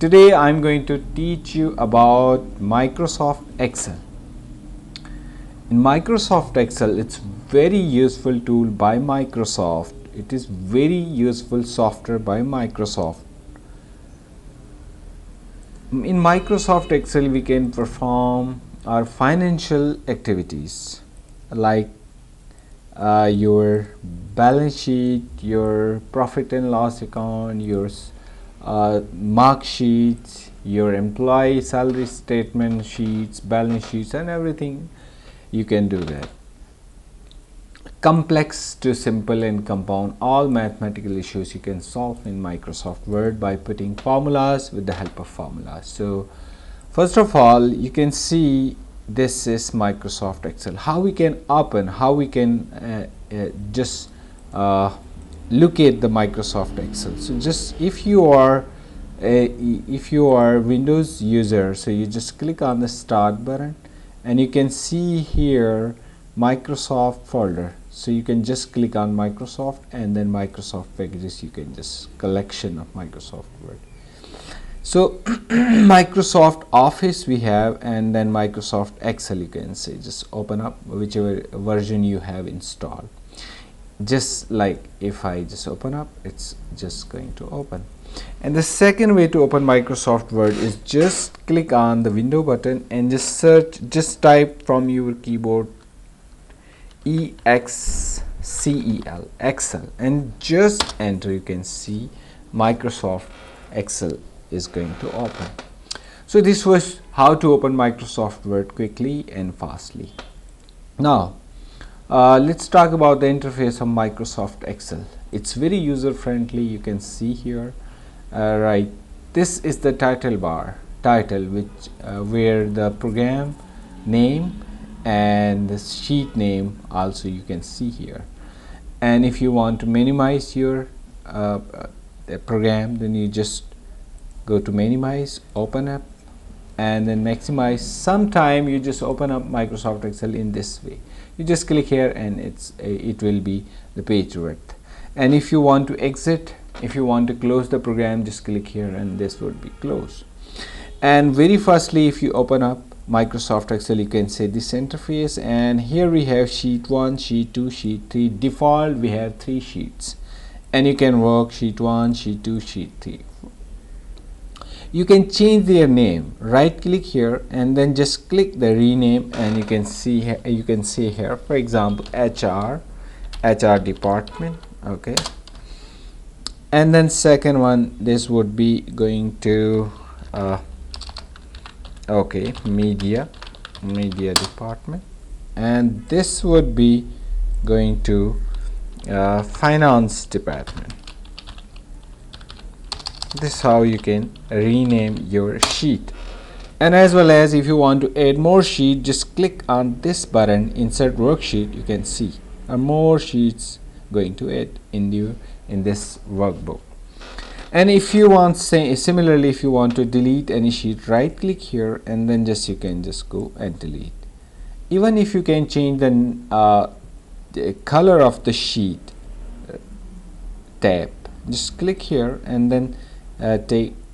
Today I'm going to teach you about Microsoft Excel. In Microsoft Excel, it's very useful tool by Microsoft. It is very useful software by Microsoft. In Microsoft Excel, we can perform our financial activities like your balance sheet, your profit and loss account, your mark sheets, your employee salary statement sheets, balance sheets, and everything. You can do that. Complex to simple and compound, all mathematical issues you can solve in Microsoft Word by putting formulas with the help of formulas. So first of all, you can see this is Microsoft Excel. How we can open, how we can just locate the Microsoft Excel. So just if you are Windows user, so you just click on the start button and you can see here Microsoft folder. So you can just click on Microsoft and then Microsoft packages. You can just collection of Microsoft Word. So Microsoft Office we have, and then Microsoft Excel. You can say just open up whichever version you have installed. Just like if I just open up, it's just going to open. And the second way to open Microsoft Word is just click on the window button and just search, just type from your keyboard EXCEL, Excel, and just enter. You can see Microsoft Excel is going to open. So this was how to open Microsoft Word quickly and fastly. Now let's talk about the interface of Microsoft Excel. It's very user friendly. You can see here, right, this is the title bar, which where the program name and the sheet name also you can see here. And if you want to minimize your program, then you just go to minimize, open up, and then maximize. Sometime you just open up Microsoft Excel in this way. You just click here and it will be the page width. And if you want to exit, if you want to close the program, just click here and this would be closed. And very firstly, if you open up Microsoft Excel, you can say this interface, and here we have sheet 1, sheet 2, sheet 3. Default we have 3 sheets, and you can work sheet 1, sheet 2, sheet 3. You can change their name. Right click here and then just click the rename, and you can see here, you can see here, for example, HR department. Okay, and then second one, this would be going to okay, media department, and this would be going to finance department. This is how you can rename your sheet. And as well as if you want to add more sheet, just click on this button, insert worksheet. You can see more sheets going to add in this workbook. And if you want, say similarly, if you want to delete any sheet, right click here and then just you can just go and delete. Even if you can change the color of the sheet tab, just click here and then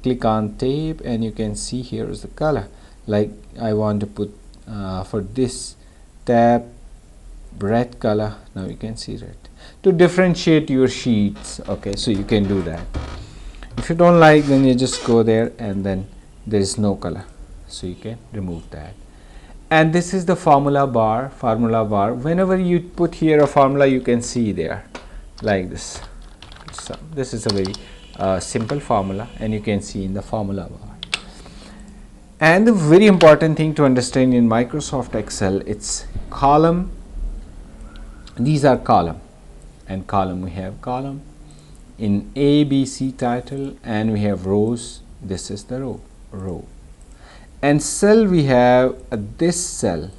click on tab, and you can see here is the color. Like I want to put for this tab red color. Now you can see red to differentiate your sheets. Okay, so you can do that. If you don't like, then you just go there and then there is no color, so you can remove that. And this is the formula bar. Whenever you put here a formula, you can see there like this. So this is a very simple formula, and you can see in the formula bar. And the very important thing to understand in Microsoft Excel, it's column. These are column, and column we have column in A, B, C title, and we have rows. This is the row. And cell, we have this cell,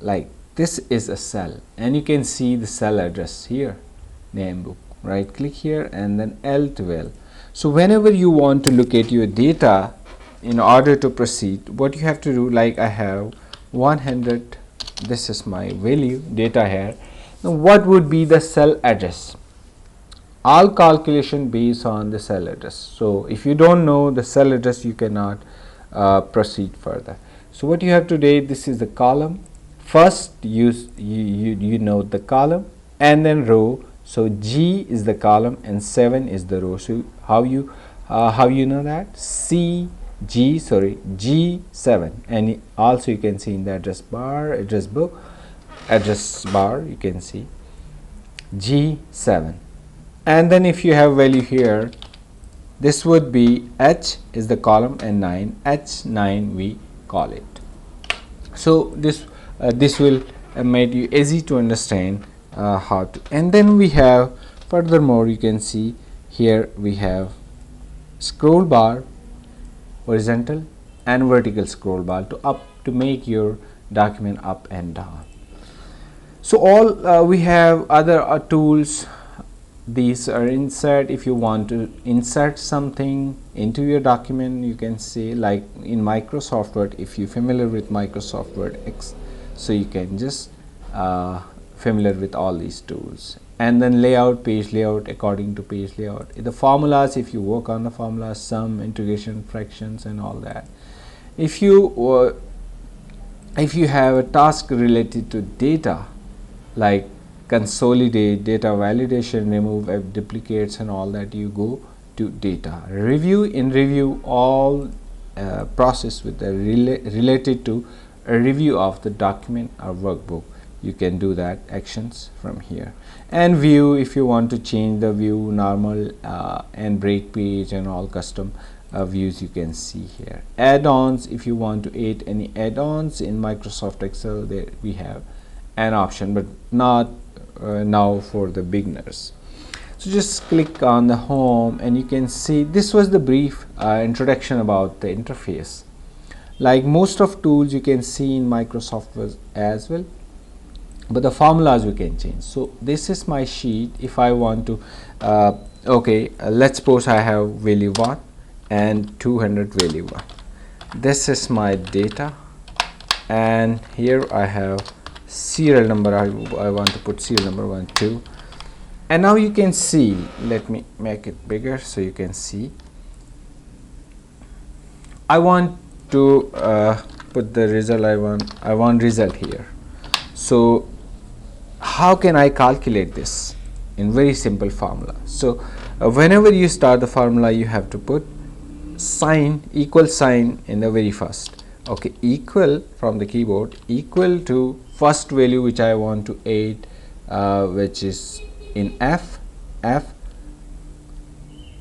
like this is a cell, and you can see the cell address here, name book. Right click here and then L12. So whenever you want to locate your data in order to proceed, what you have to do, like I have 100, this is my value data here. Now what would be the cell address? all calculation based on the cell address. So if you don't know the cell address, you cannot proceed further. So what you have today, this is the column. First you note the column and then row. So G is the column and 7 is the row. So how you know that? G7, and also you can see in the address bar, address bar you can see G7. And then if you have value here, this would be H is the column and 9, H9 we call it. So this will make you easy to understand how to. And then we have, furthermore, you can see here we have scroll bar, horizontal and vertical scroll bar to make your document up and down. So all we have other tools. These are insert. If you want to insert something into your document, you can see, like in Microsoft Word, if you're familiar with Microsoft Word X, so you can just familiar with all these tools. And then layout, page layout, according to page layout. The formulas, if you work on the formulas, sum, integration, fractions and all that. If you have a task related to data, like consolidate, data validation, remove duplicates and all that, you go to data review. In review, all process with the related to a review of the document or workbook, you can do that actions from here. And view, if you want to change the view, normal and break page and all custom views you can see here. Add-ons, if you want to add any add-ons in Microsoft Excel, there we have an option, but not now for the beginners. So just click on the home and you can see this was the brief introduction about the interface. Like most of tools you can see in Microsoft Word as well, but the formulas we can change. So this is my sheet. If I want to let's suppose I have value 1 and 200 value 1. This is my data, and here I have serial number. I want to put serial number 1 2, and now you can see, let me make it bigger so you can see. I want to put the result. I want result here. So how can I calculate this? In very simple formula. So whenever you start the formula, you have to put sign, equal sign in the very first. Okay, equal from the keyboard, equal to first value which I want to add, which is in F.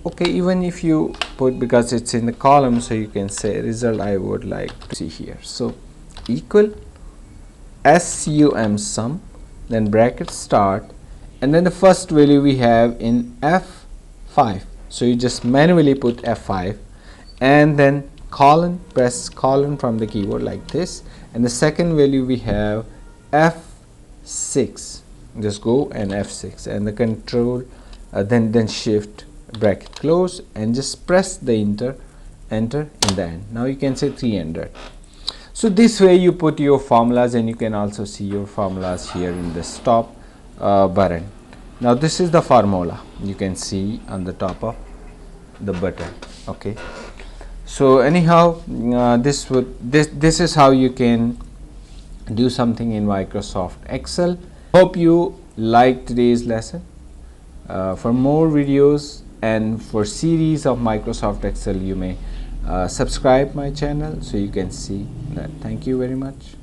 Okay, even if you put, because it's in the column, so you can say result I would like to see here. So equal sum sum, then bracket start, and then the first value we have in F5. So you just manually put F5 and then colon, press colon from the keyboard like this, and the second value we have F6. Just go and F6 and the control, then shift, bracket close, and just press the enter in the end. Now you can say 300. So this way you put your formulas, and you can also see your formulas here in the top button. Now this is the formula you can see on the top of the button. Okay, so anyhow, this is how you can do something in Microsoft Excel. Hope you liked today's lesson. For more videos and for series of Microsoft Excel, you may subscribe my channel so you can see that. Thank you very much.